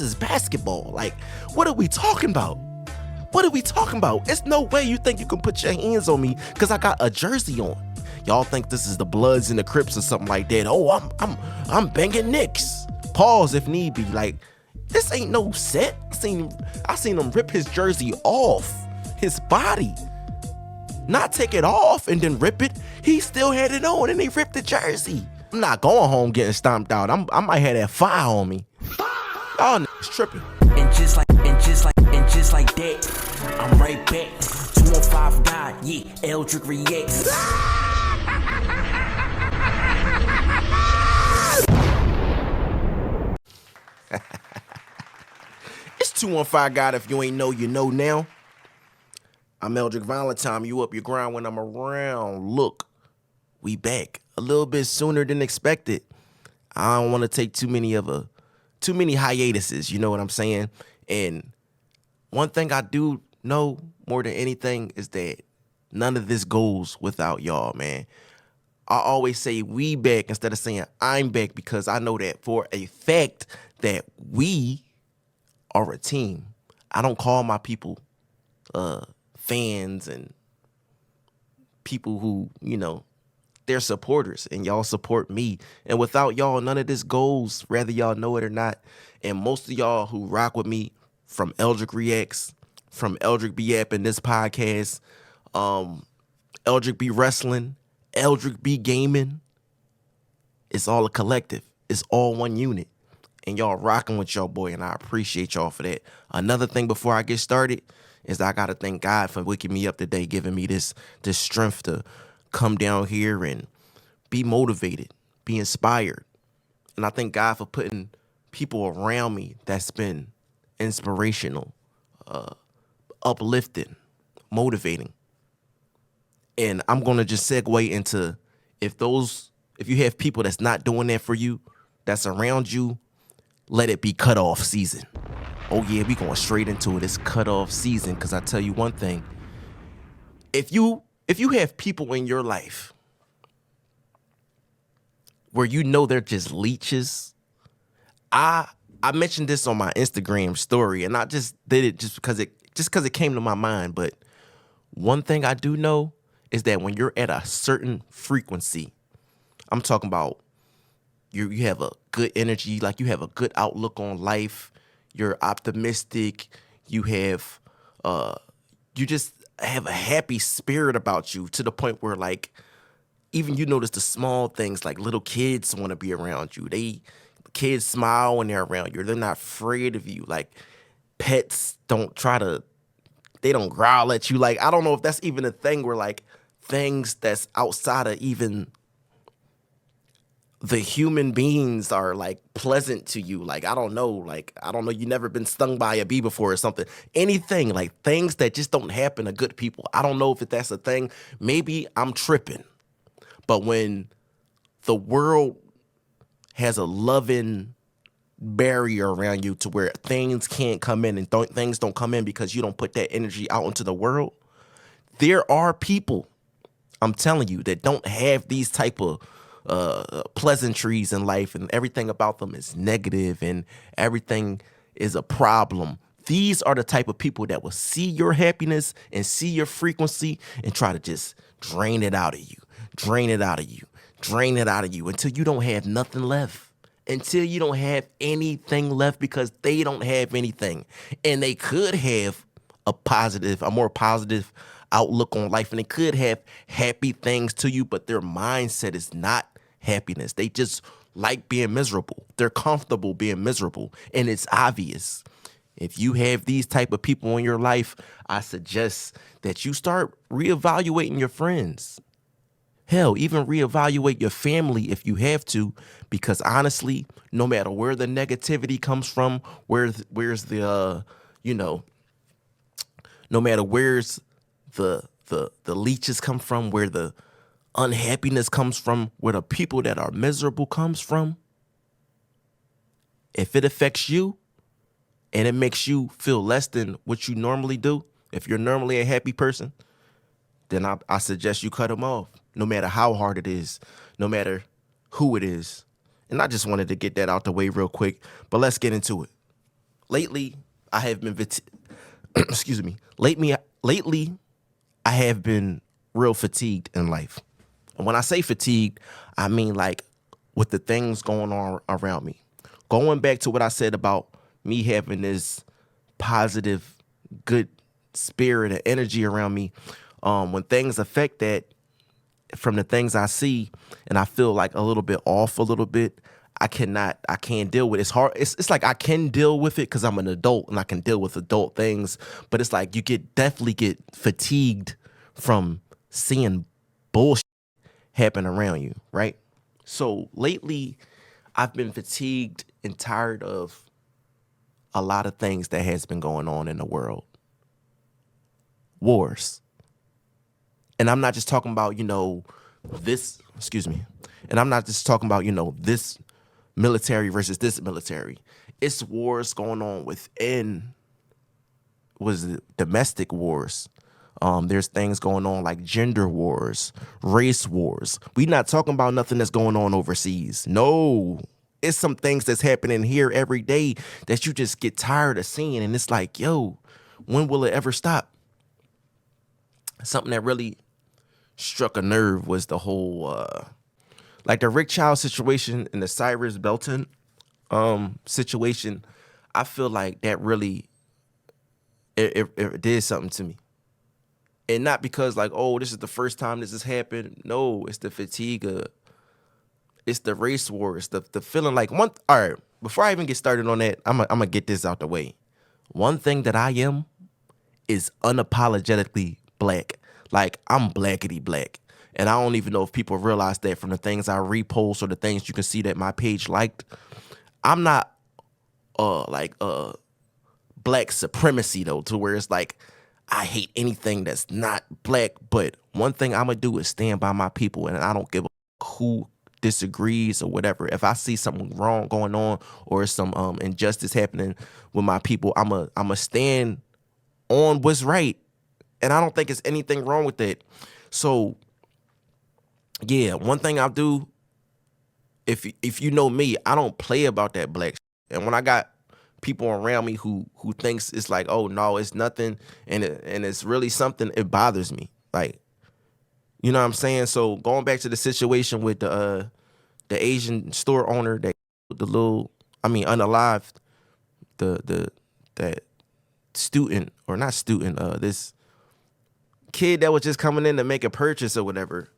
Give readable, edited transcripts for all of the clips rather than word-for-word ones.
is basketball. Like, what are we talking about? What are we talking about? It's no way you think you can put your hands on me because I got a jersey on. Y'all think this is the Bloods and the Crips or something like that. Oh, I'm banging Knicks. Pause if need be. Like, this ain't no set. I seen him rip his jersey off his body. Not take it off and then rip it. He still had it on and he ripped the jersey. I'm not going home getting stomped out. I might have that fire on me. Y'all niggas tripping. And just like that, I'm right back. 215 God, yeah, Eldric reacts. It's 215 God. If you ain't know, you know now. I'm Eldric Valentine. You up your grind when I'm around. Look, we back a little bit sooner than expected. I don't want to take too many hiatuses, you know what I'm saying? And one thing I do know more than anything is that none of this goes without y'all, man. I always say we back instead of saying I'm back because I know that for a fact that we are a team. I don't call my people fans and people who, you know, they're supporters, and y'all support me. And without y'all, none of this goes, whether y'all know it or not. And most of y'all who rock with me from Eldric Reacts, from Eldric Be Yapping, this podcast, Eldric Be Wrestling, Eldric Be Gaming, it's all a collective. It's all one unit. And y'all rocking with y'all boy, and I appreciate y'all for that. Another thing before I get started is I got to thank God for waking me up today, giving me this strength to come down here and be motivated, be inspired. And I thank God for putting people around me that's been inspirational, uplifting, motivating. And I'm going to just segue into if you have people that's not doing that for you, that's around you, let it be cutoff season. Oh yeah, we going straight into it. It's cutoff season, because I tell you one thing. If you have people in your life where you know they're just leeches, I mentioned this on my Instagram story, and I just did it just because it came to my mind. But one thing I do know is that when you're at a certain frequency, I'm talking about you have a good energy, like you have a good outlook on life, you're optimistic, you just have a happy spirit about you to the point where, like, even you notice the small things, like little kids want to be around you. Kids smile when they're around you. They're not afraid of you. Like, pets they don't growl at you. Like, I don't know if that's even a thing where, like, things that's outside of even the human beings are, like, pleasant to you. Like, I don't know, you never been stung by a bee before or something. Anything, like, things that just don't happen to good people. I don't know if that's a thing. Maybe I'm tripping. But when the world has a loving barrier around you to where things can't come in and things don't come in because you don't put that energy out into the world, there are people, I'm telling you, that don't have these type of pleasantries in life, and everything about them is negative and everything is a problem. These are the type of people that will see your happiness and see your frequency and try to just drain it out of you, drain it out of you, drain it out of you until you don't have nothing left, until you don't have anything left, because they don't have anything. And they could have a more positive outlook on life, and they could have happy things to you, but their mindset is not happiness. They just like being miserable. They're comfortable being miserable, and it's obvious. If you have these type of people in your life, I suggest that you start reevaluating your friends. Hell, even reevaluate your family if you have to, because honestly, no matter where the negativity comes from, no matter where's the leeches come from, where the unhappiness comes from, where the people that are miserable comes from, if it affects you and it makes you feel less than what you normally do, if you're normally a happy person, then I suggest you cut them off, no matter how hard it is, no matter who it is. And I just wanted to get that out the way real quick, but let's get into it. lately I have been excuse me. Lately I have been real fatigued in life. And when I say fatigued, I mean like with the things going on around me. Going back to what I said about me having this positive, good spirit and energy around me, when things affect that from the things I see and I feel like a little bit off a little bit, I can't deal with it. It's hard. It's like I can deal with it because I'm an adult and I can deal with adult things, but it's like you definitely get fatigued from seeing bullshit happen around you, right? So lately I've been fatigued and tired of a lot of things that has been going on in the world. Wars. And I'm not just talking about, excuse me. And I'm not just talking about, this military versus this military. It's wars going on within, domestic wars. There's things going on like gender wars, race wars. We not talking about nothing that's going on overseas. No, it's some things that's happening here every day that you just get tired of seeing. And it's like, yo, when will it ever stop? Something that really struck a nerve was the whole, like the Rick Chow situation and the Cyrus Belton situation. I feel like that really, it did something to me. And not because like, oh, this is the first time this has happened. No, it's the fatigue. It's the race war. It's the feeling like all right, before I even get started on that, I'm gonna get this out the way. One thing that I am is unapologetically black. Like I'm blackity black. And I don't even know if people realize that from the things I repost or the things you can see that my page liked. I'm not black supremacy though, to where it's like I hate anything that's not black. But one thing I'm gonna do is stand by my people, and I don't give a who disagrees or whatever. If I see something wrong going on or some injustice happening with my people, I'm a stand on what's right. And I don't think it's anything wrong with that. So yeah, one thing I'll do, if you know me, I don't play about that black shit. And when I got people around me who thinks it's like, oh no, it's nothing, and it's really something, it bothers me. Like, you know what I'm saying? So going back to the situation with the Asian store owner that unalived that student, or not student, this kid that was just coming in to make a purchase or whatever.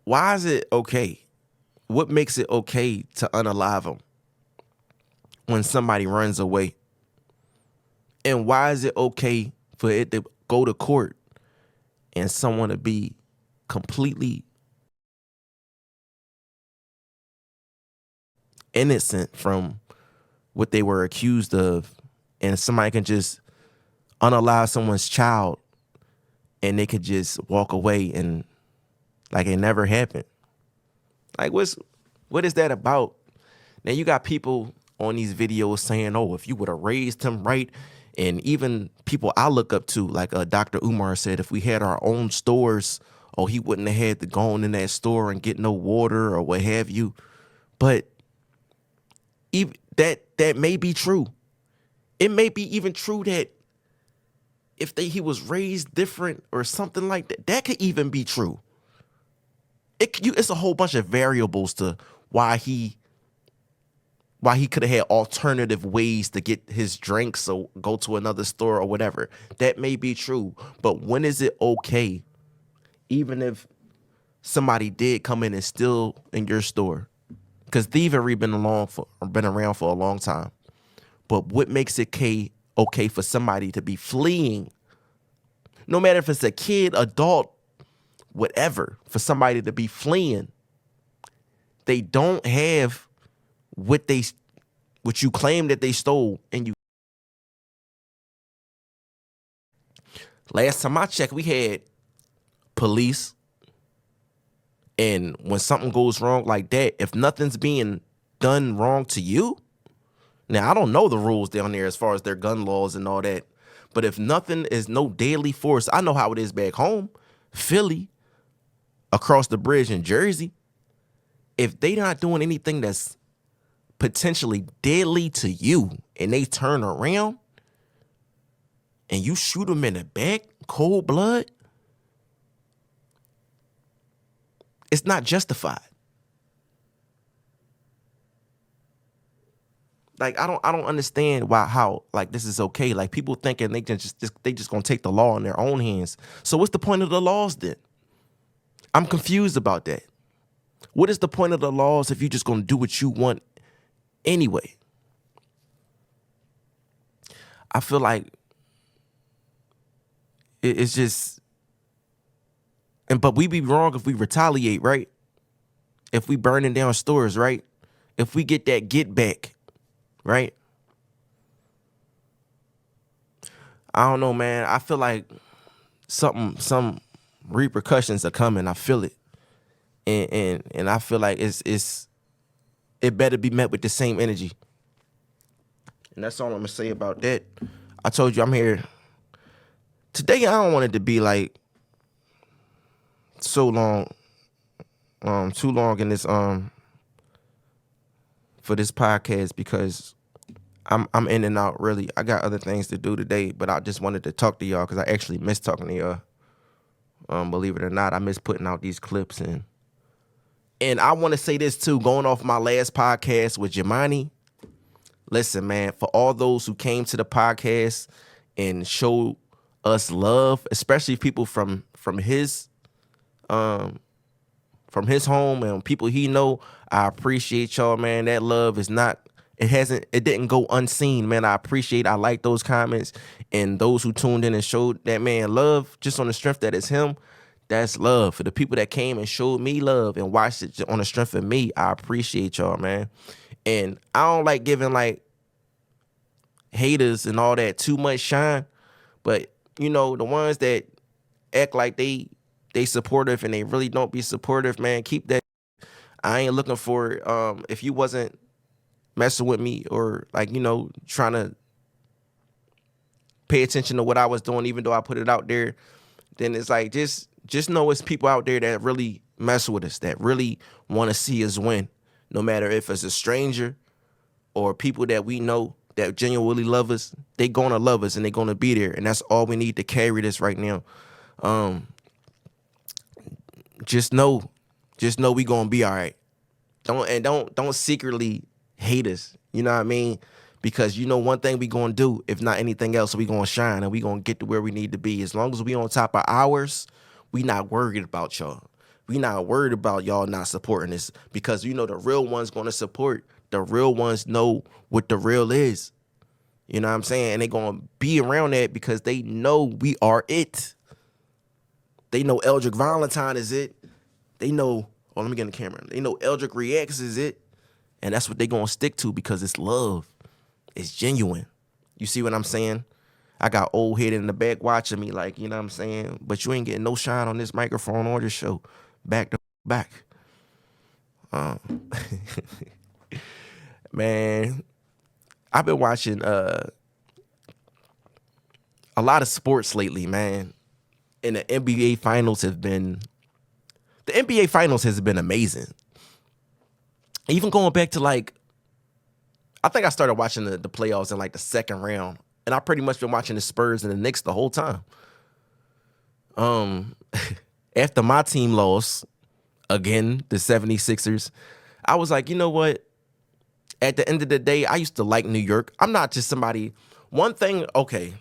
Why is it okay? What makes it okay to unalive them when somebody runs away? And why is it okay for it to go to court and someone to be completely innocent from what they were accused of, and somebody can just unalive someone's child and they could just walk away and like it never happened? Like what is that about? Now you got people on these videos saying, oh, if you would have raised him right, and even people I look up to, like Dr. Umar said, if we had our own stores, oh, he wouldn't have had to go in that store and get no water or what have you. But even that may be true. It may be even true that if he was raised different or something like that, that could even be true. It's a whole bunch of variables to why he could have had alternative ways to get his drinks or go to another store or whatever. That may be true. But when is it okay, even if somebody did come in and steal in your store? Because thievery been around for a long time. But what makes it okay for somebody to be fleeing, no matter if it's a kid, adult, whatever, for somebody to be fleeing? They don't have what you claim that they stole, and you. Last time I checked, we had police, and when something goes wrong like that, if nothing's being done wrong to you, now I don't know the rules down there as far as their gun laws and all that, but if nothing is no deadly force, I know how it is back home, Philly, across the bridge in Jersey. If they not doing anything that's potentially deadly to you and they turn around and you shoot them in the back, cold blood, it's not justified. Like, I don't understand how like this is okay. Like, people thinking they just gonna take the law in their own hands. So what's the point of the laws then? I'm confused about that. What is the point of the laws if you're just gonna do what you want anyway? I feel like it's just, but we be wrong if we retaliate, right? If we burning down stores, right? If we get that get back, right? I don't know, man. I feel like some repercussions are coming. I feel it, and I feel like it better be met with the same energy. And that's all I'm gonna say about that. I told you I'm here today. I don't want it to be like so long, too long in this for this podcast, because I'm in and out really. I got other things to do today, but I just wanted to talk to y'all because I actually miss talking to y'all. Believe it or not, I miss putting out these clips, and I want to say this too, going off my last podcast with Jemani. Listen, man, for all those who came to the podcast and showed us love, especially people from his home and people he know, I appreciate y'all, man. That love is not, it didn't go unseen, man. I like those comments, and those who tuned in and showed that man love just on the strength that it's him. That's love. For the people that came and showed me love and watched it on the strength of me, I appreciate y'all, man. And I don't like giving like haters and all that too much shine, but you know, the ones that act like they supportive and they really don't be supportive, man, keep that. I ain't looking for if you wasn't messing with me or like, you know, trying to pay attention to what I was doing, even though I put it out there, then it's like just know it's people out there that really mess with us, that really want to see us win, no matter if it's a stranger or people that we know that genuinely love us. They gonna love us and they gonna be there, and that's all we need to carry this right now. Just know we gonna be all right. Don't secretly hate us. You know what I mean? Because you know one thing we gonna do, if not anything else, we gonna shine and we gonna get to where we need to be. As long as we on top of ours, we not worried about y'all. We not worried about y'all not supporting us, because you know the real ones gonna support. The real ones know what the real is. You know what I'm saying? And they gonna be around that because they know we are it. They know Eldric Valentine is it. They know, oh, let me get in the camera. They know Eldric Reacts is it. And that's what they gonna stick to because it's love. It's genuine. You see what I'm saying? I got old head in the back watching me like, you know what I'm saying? But you ain't getting no shine on this microphone or this show. Back to back. Man, I've been watching a lot of sports lately, man. And the NBA finals has been amazing. Even going back to like, I think I started watching the playoffs in like the second round. And I pretty much been watching the Spurs and the Knicks the whole time. After my team lost, again, the 76ers, I was like, you know what? At the end of the day, I used to like New York. I'm not just somebody. One thing, okay,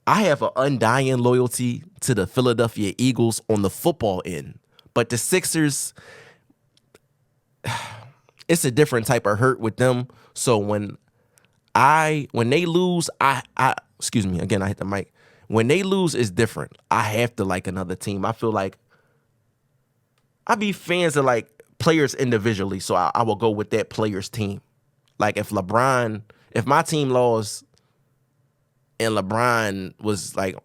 I have an undying loyalty to the Philadelphia Eagles on the football end. But the Sixers, it's a different type of hurt with them. So when they lose, I excuse me, again, I hit the mic. When they lose, it's different. I have to like another team. I feel like I be fans of like players individually, so I will go with that player's team. Like if my team lost and LeBron was like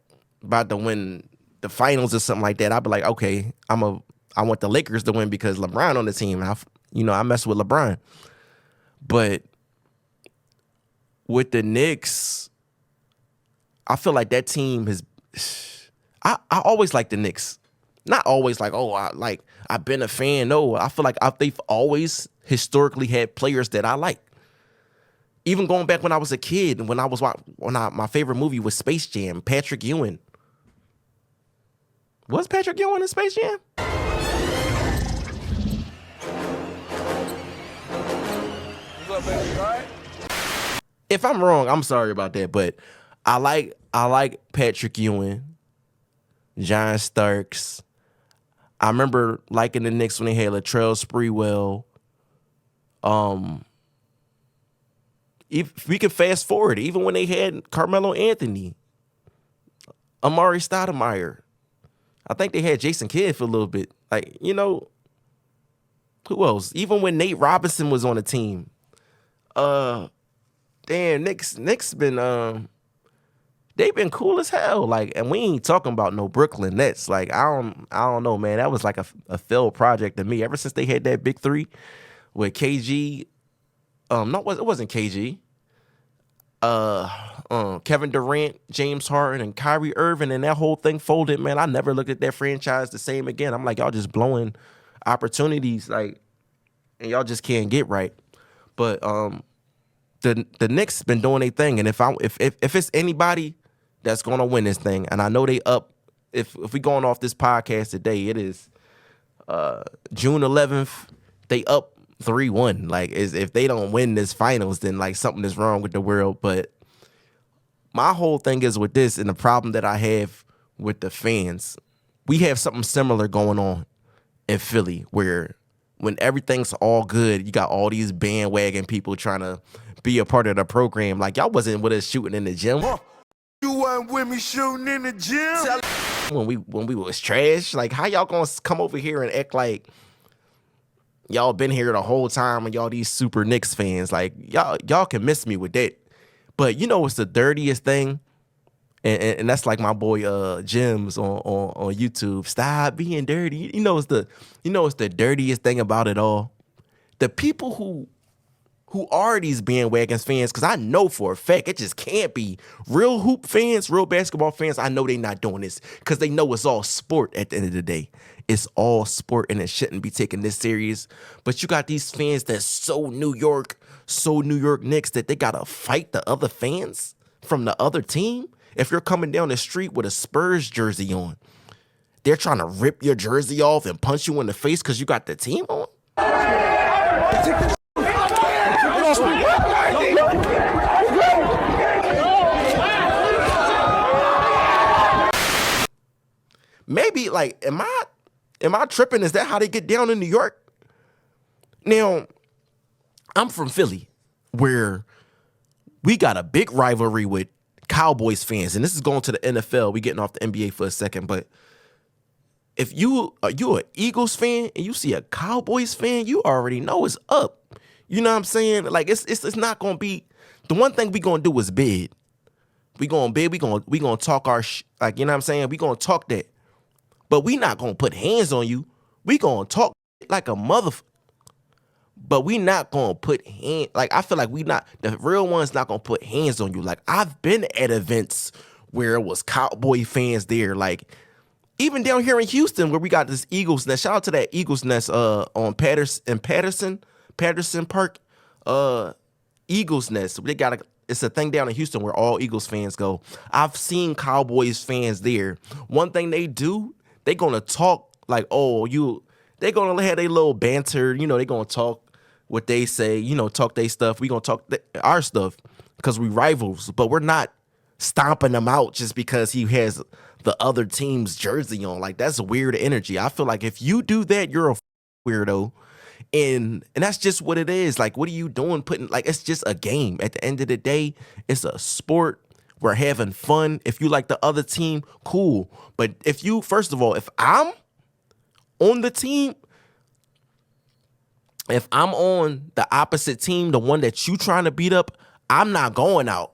about to win the finals or something like that, I'd be like, okay, I want the Lakers to win because LeBron on the team. And I mess with LeBron. But with the Knicks, I feel like that team has. I always like the Knicks. not always like, oh, I've been a fan. No, I feel like they've always historically had players that I like. Even going back when I was a kid, and my favorite movie was Space Jam. Patrick Ewing. Was Patrick Ewing in Space Jam? What's up, baby? All right? If I'm wrong, I'm sorry about that, but I like Patrick Ewing, John Starks. I remember liking the Knicks when they had Latrell Sprewell. If we can fast forward, even when they had Carmelo Anthony, Amari Stoudemire, I think they had Jason Kidd for a little bit. Like, who else? Even when Nate Robinson was on the team. Knicks been they've been cool as hell. Like, and we ain't talking about no Brooklyn Nets. Like, I don't know, man. That was like a failed project to me. Ever since they had that big three with KG, no, it wasn't KG. Kevin Durant, James Harden, and Kyrie Irving, and that whole thing folded, man. I never looked at that franchise the same again. I'm like, y'all just blowing opportunities, like, and y'all just can't get right. But the Knicks been doing their thing, and if it's anybody that's gonna win this thing, and I know they up. If we going off this podcast today, it is June 11th. They up 3-1. Like, if they don't win this finals, then like something is wrong with the world. But my whole thing is with this, and the problem that I have with the fans, we have something similar going on in Philly, where when everything's all good, you got all these bandwagon people trying to be a part of the program. Like, y'all wasn't with us shooting in the gym. You weren't with me shooting in the gym? When we was trash. Like, how y'all gonna come over here and act like y'all been here the whole time and y'all these super Knicks fans? Like, y'all can miss me with that. But you know what's the dirtiest thing? And that's like my boy Jim's on YouTube. Stop being dirty. You know what's the dirtiest thing about it all? The people who are these bandwagons fans, because I know for a fact it just can't be real hoop fans, real basketball fans. I know they not doing this because they know it's all sport at the end of the day. It's all sport and it shouldn't be taken this serious. But you got these fans that's so New York Knicks that they gotta fight the other fans from the other team. If you're coming down the street with a Spurs jersey on, they're trying to rip your jersey off and punch you in the face because you got the team on. Maybe, like, am I tripping? Is that how they get down in New York? Now, I'm from Philly, where we got a big rivalry with Cowboys fans, and this is going to the NFL. We getting off the NBA for a second, but if you an Eagles fan and you see a Cowboys fan, you already know it's up. You know what I'm saying? Like, it's not gonna be. The one thing we gonna do is bid. We gonna bid. We gonna talk our like, you know what I'm saying? We gonna talk that, but we not gonna put hands on you. We gonna talk like a motherfucker. But we not gonna put hand, like, I feel like the real ones not gonna put hands on you. Like, I've been at events where it was Cowboy fans there, like even down here in Houston where we got this Eagles nest. Shout out to that Eagles nest on Patterson Park, Eagles nest. It's a thing down in Houston where all Eagles fans go. I've seen Cowboys fans there. One thing they do, they gonna talk like, they gonna have their little banter. You know, they gonna talk what they say. You know, talk their stuff. We gonna talk our stuff because we rivals. But we're not stomping them out just because he has the other team's jersey on. Like, that's weird energy. I feel like if you do that, you're a weirdo. And that's just what it is. Like, what are you doing? It's just a game. At the end of the day, it's a sport. We're having fun. If you like the other team, cool. But if I'm on the team, if I'm on the opposite team, the one that you trying to beat up, I'm not going out.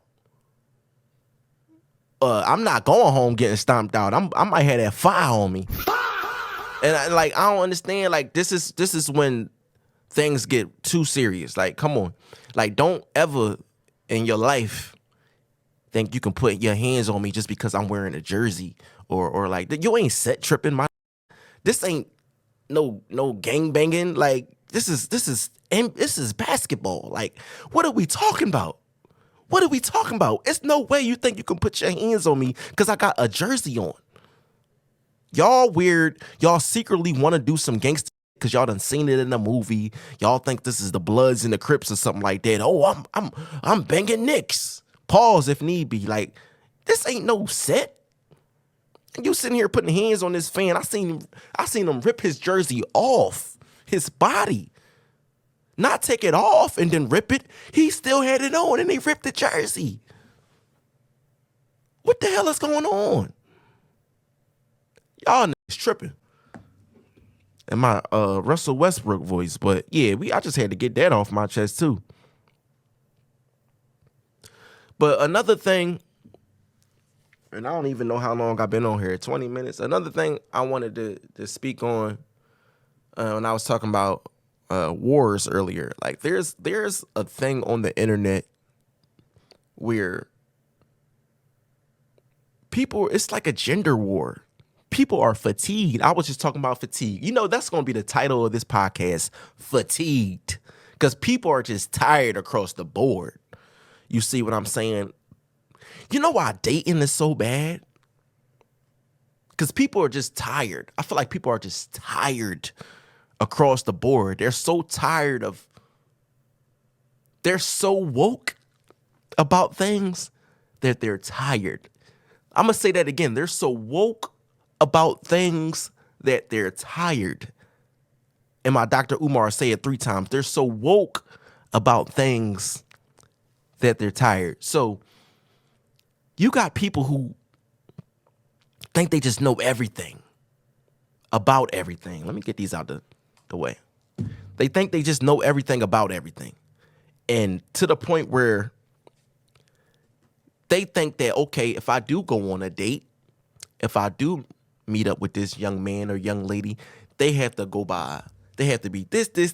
I'm not going home getting stomped out. I might have that fire on me. And I don't understand. Like, this is when things get too serious. Like, come on. Like, don't ever in your life think you can put your hands on me just because I'm wearing a jersey or like, you ain't set tripping my. This ain't no gang banging. Like this is basketball. Like what are we talking about? What are we talking about? It's no way you think you can put your hands on me because I got a jersey on. Y'all weird. Y'all secretly want to do some gangster because y'all done seen it in a movie. Y'all think this is the Bloods and the Crips or something like that. Oh, I'm banging Knicks. Pause if need be. Like this ain't no set. You sitting here putting hands on this fan. I seen him rip his jersey off his body. Not take it off and then rip it. He still had it on and they ripped the jersey. What the hell is going on? Y'all niggas tripping. And my Russell Westbrook voice, but yeah, I just had to get that off my chest too. But another thing, and I don't even know how long I've been on here, 20 minutes. Another thing I wanted to speak on when I was talking about wars earlier. Like there's a thing on the internet where people, it's like a gender war. People are fatigued. I was just talking about fatigue. You know, that's going to be the title of this podcast, fatigued. Because people are just tired across the board. You see what I'm saying? You know why dating is so bad? Because people are just tired. I feel like people are just tired across the board. They're so tired of, they're so woke about things that they're tired. I'm going to say that again. They're so woke about things that they're tired. And my Dr. Umar say it 3 times. They're so woke about things that they're tired. So you got people who think they just know everything about everything. Let me get these out the way. They think they just know everything about everything. And to the point where they think that, okay, if I do go on a date, if I do meet up with this young man or young lady, they have to go by, they have to be this, because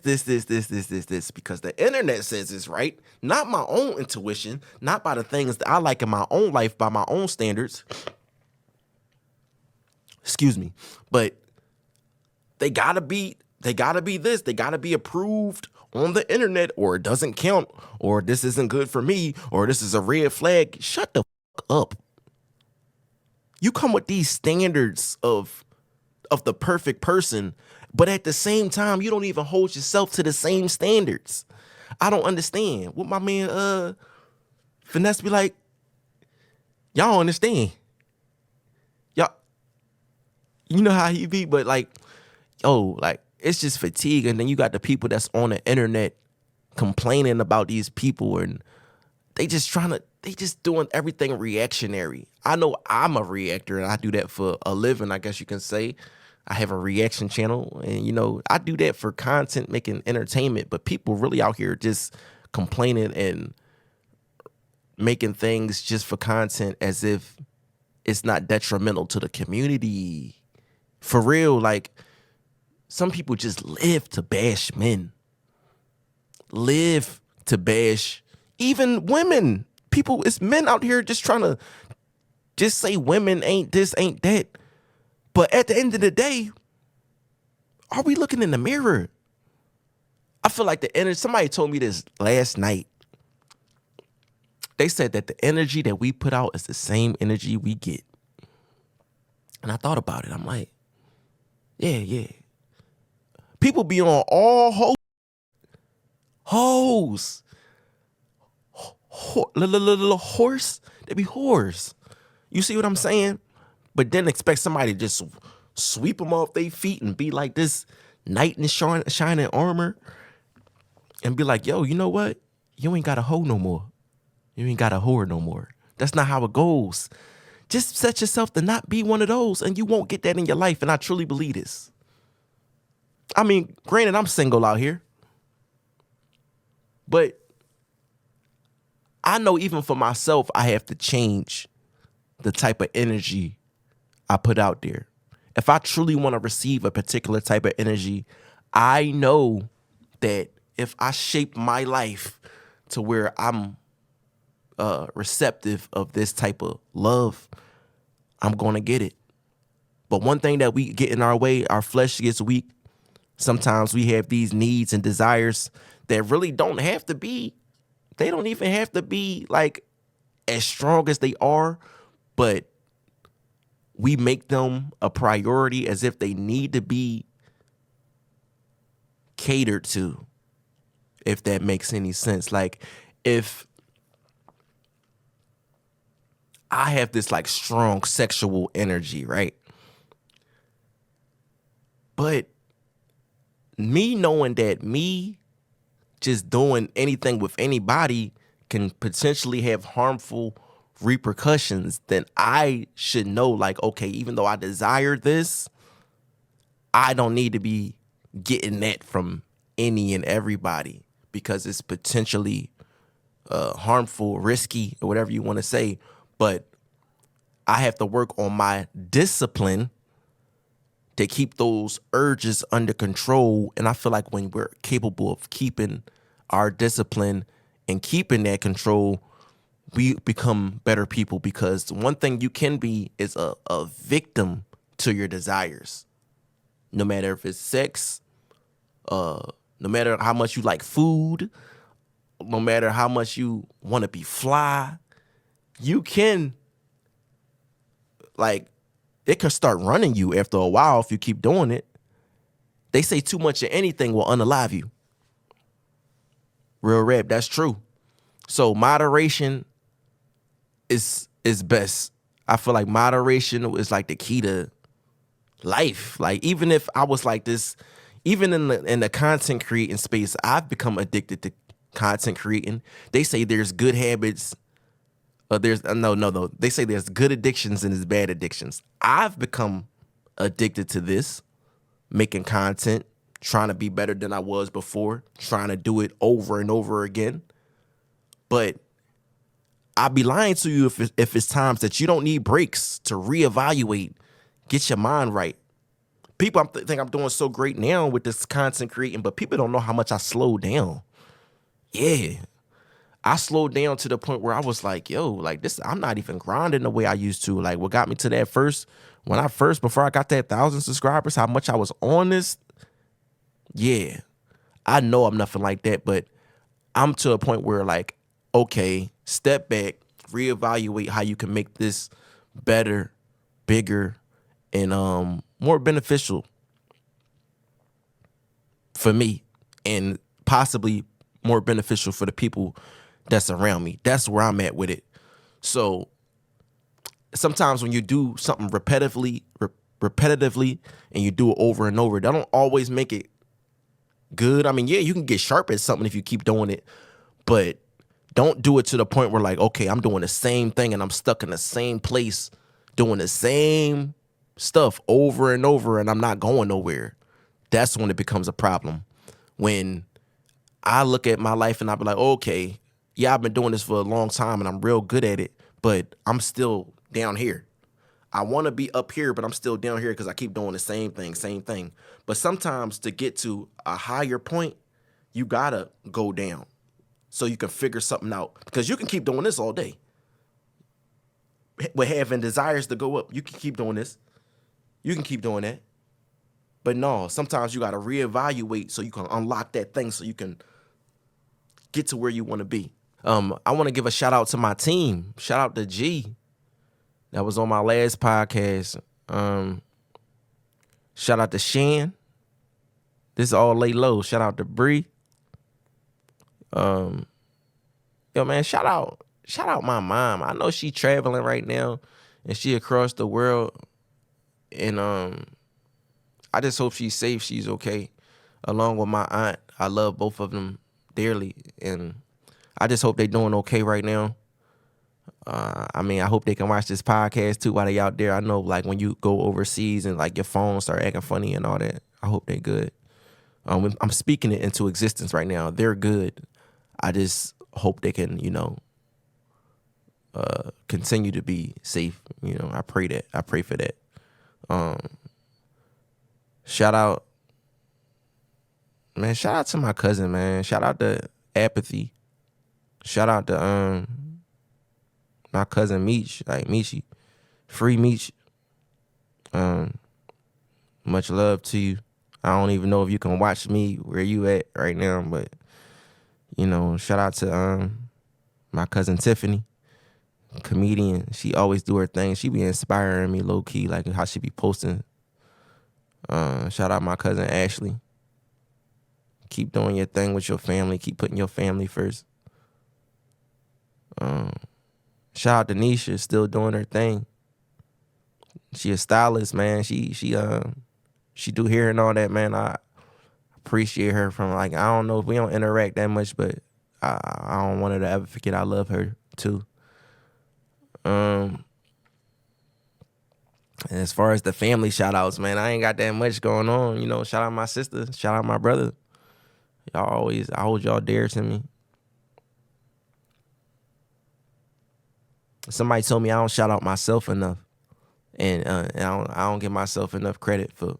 the internet says it's right, not my own intuition, not by the things that I like in my own life, by my own standards. Excuse me. But they gotta be this, they gotta be approved on the internet, or it doesn't count, or this isn't good for me, or this is a red flag. Shut the fuck up. You come with these standards of the perfect person, but at the same time, you don't even hold yourself to the same standards. I don't understand. What my man Finesse be like, y'all don't understand. Y'all, you know how he be, but like, like it's just fatigue. And then you got the people that's on the internet complaining about these people, and they just doing everything reactionary. I know I'm a reactor and I do that for a living, I guess you can say. I have a reaction channel and, you know, I do that for content, making entertainment, but people really out here just complaining and making things just for content as if it's not detrimental to the community. For real, like some people just live to bash men, live to bash even women. People, it's men out here just trying to just say women ain't this, ain't that. But at the end of the day, are we looking in the mirror? I feel like the energy, somebody told me this last night. They said that the energy that we put out is the same energy we get. And I thought about it. I'm like, yeah. People be on all hoes. Little horse. They be whores. You see what I'm saying? But then expect somebody to just sweep them off their feet and be like this knight in shining armor and be like, yo, you know what? You ain't got a hoe no more. You ain't got a whore no more. That's not how it goes. Just set yourself to not be one of those and you won't get that in your life. And I truly believe this. I mean, granted, I'm single out here. But I know even for myself, I have to change the type of energy I put out there. If I truly want to receive a particular type of energy, I know that if I shape my life to where I'm receptive of this type of love, I'm going to get it. But one thing that we get in our way, our flesh gets weak. Sometimes we have these needs and desires that really don't have to be, they don't even have to be like as strong as they are, but we make them a priority as if they need to be catered to, if that makes any sense. Like if I have this like strong sexual energy, right? But me knowing that me just doing anything with anybody can potentially have harmful repercussions, then I should know, like, okay, even though I desire this, I don't need to be getting that from any and everybody because it's potentially harmful, risky, or whatever you want to say. But I have to work on my discipline to keep those urges under control. And I feel like when we're capable of keeping our discipline and keeping that control, we become better people, because one thing you can be is a victim to your desires. No matter if it's sex, no matter how much you like food, no matter how much you want to be fly, you can, like, it can start running you after a while if you keep doing it. They say too much of anything will unalive you. Real rap, that's true. So moderation is best. I feel like moderation is like the key to life. Like even if I was like this, even in the content creating space, I've become addicted to content creating. They say there's good habits. There's no. They say there's good addictions and there's bad addictions. I've become addicted to this, making content, trying to be better than I was before, trying to do it over and over again. But I'd be lying to you if it's times that you don't need breaks to reevaluate, get your mind right. People think I'm doing so great now with this content creating, but people don't know how much I slowed down. Yeah. I slowed down to the point where I was like, yo, like this, I'm not even grinding the way I used to. Like what got me to that before I got that 1,000 subscribers, how much I was on this. Yeah, I know I'm nothing like that, but I'm to a point where like, okay, step back, reevaluate how you can make this better, bigger, and more beneficial for me, and possibly more beneficial for the people that's around me. That's where I'm at with it. So sometimes when you do something repetitively, and you do it over and over, that don't always make it good. I mean, yeah, you can get sharp at something if you keep doing it, but don't do it to the point where like, okay, I'm doing the same thing and I'm stuck in the same place doing the same stuff over and over and I'm not going nowhere. That's when it becomes a problem. When I look at my life and I be like, okay, yeah, I've been doing this for a long time and I'm real good at it, but I'm still down here. I want to be up here, but I'm still down here because I keep doing the same thing. But sometimes to get to a higher point, you gotta go down so you can figure something out, because you can keep doing this all day. With having desires to go up, you can keep doing this. You can keep doing that. But no, sometimes you gotta reevaluate so you can unlock that thing so you can get to where you want to be. I want to give a shout out to my team. Shout out to G. That was on my last podcast. Shout out to Shan. This is all lay low. Shout out to Bree. Yo, man, shout out my mom. I know she traveling right now and she across the world. And I just hope she's safe, she's okay. Along with my aunt. I love both of them dearly. And I just hope they doing okay right now. I mean, I hope they can watch this podcast too while they out there. I know, like, when you go overseas and like your phone start acting funny and all that, I hope they good. I'm speaking it into existence right now. They're good. I just hope they can, continue to be safe. I pray that. I pray for that. Shout out to my cousin, man. Shout out to Apathy. Shout out to my cousin Meech, like Michi. Free Meech. Much love to you. I don't even know if you can watch me where you at right now, but shout out to my cousin Tiffany, comedian. She always do her thing. She be inspiring me low key, like how she be posting. Shout out my cousin Ashley. Keep doing your thing with your family. Keep putting your family first. Shout out to Nisha, still doing her thing. She a stylist, man. She do hair and all that, man. I appreciate her from, like, I don't know if we don't interact that much, but I don't want her to ever forget I love her too. And as far as the family shout outs, man, I ain't got that much going on. Shout out my sister, shout out my brother. I hold y'all dear to me. Somebody told me I don't shout out myself enough. And I don't give myself enough credit for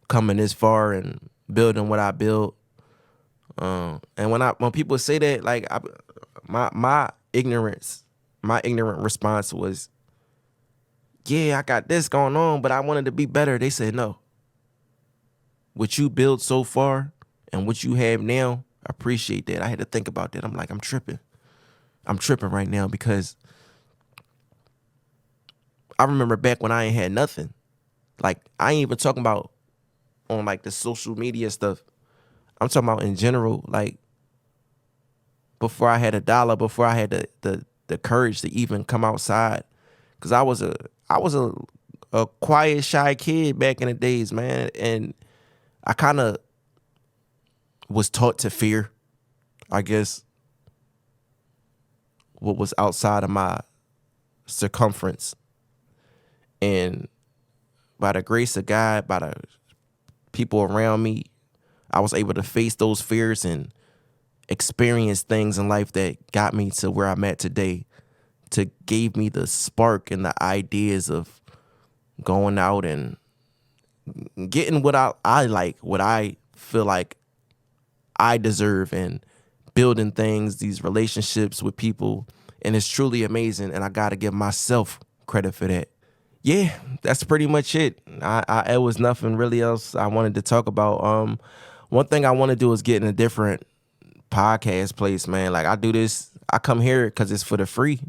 coming this far and building what I built. And when people say that, like, my ignorant response was, yeah, I got this going on, but I wanted to be better. They said, no. What you built so far and what you have now, I appreciate that. I had to think about that. I'm like, I'm tripping. I'm tripping right now because I remember back when I ain't had nothing. Like, I ain't even talking about on, like, the social media stuff. I'm talking about in general, like, before I had $1, before I had the courage to even come outside. Because I was a quiet, shy kid back in the days, man. And I kind of was taught to fear, I guess, what was outside of my circumference. And by the grace of God, by the people around me, I was able to face those fears and experience things in life that got me to where I'm at today, to gave me the spark and the ideas of going out and getting what I like, what I feel like I deserve, and building things, these relationships with people. And it's truly amazing. And I got to give myself credit for that. Yeah, that's pretty much it. It was nothing really else I wanted to talk about. One thing I want to do is get in a different podcast place, man. Like, I do this, I come here because it's for the free,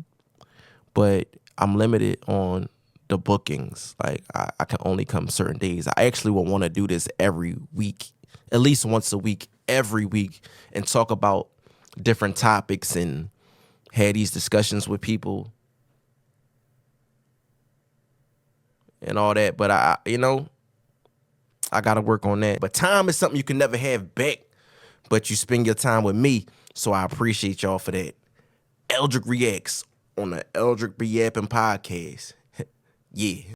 but I'm limited on the bookings. Like, I can only come certain days. I actually would want to do this every week, at least once a week, every week, and talk about different topics and have these discussions with people and all that. But I got to work on that. But time is something you can never have back, but you spend your time with me. So I appreciate y'all for that. Eldric Reacts on the Eldric Be Yapping podcast. Yeah.